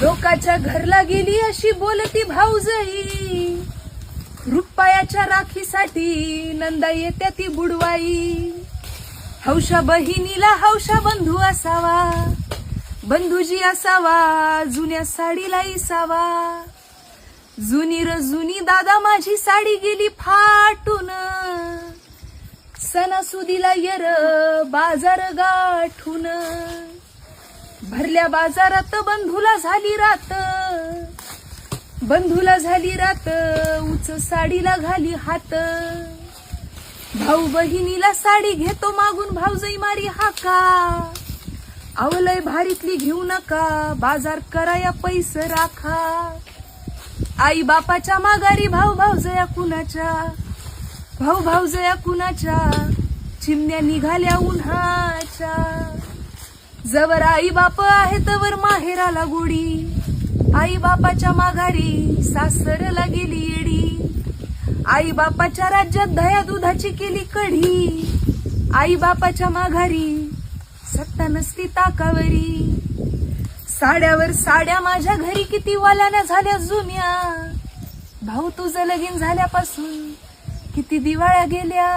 लोकाच्या घरला गेली अशी बोलती भाऊजई, रुपयाच्या राखीसाठी नंदा येत्या ती बुडवाई. हौशा बहिणीला हौशा बंधू असावा, बंधूजी असावा जुन्या साडीला इसावा. जुनी र जुनी दादा माझी साडी गेली फाटून, सणासुदीला येर बाजार गाठून. भरल्या बाजारात बंधूला झाली रात, बंधूला झाली रात उच साडीला घाली हात. भाऊ बहिणीला साडी घेतो मागून भाऊजई मारी हाका, आवलय भारीतली घेऊ नका बाजार कराया पैसे राखा. आई बापाच्या माघारी भाऊ भाऊजया कुणाच्या, भाऊ भाऊजया कुणाच्या चिमण्या निघाल्या उन्हाच्या. जवर आई बाप आहे तवर माहेराला गोडी, आई बापाच्या माघारी सासरला गेली येडी. आई बापाच्या राज्यात दया दुधाची केली कढी, आई बापाच्या माघारी सत्ता नसती ताकावरी. साड्यावर साड्या माझ्या घरी किती वाल्याना झाल्या जुन्या, भाऊ तुझं लगीन झाल्यापासून किती दिवाळ्या गेल्या.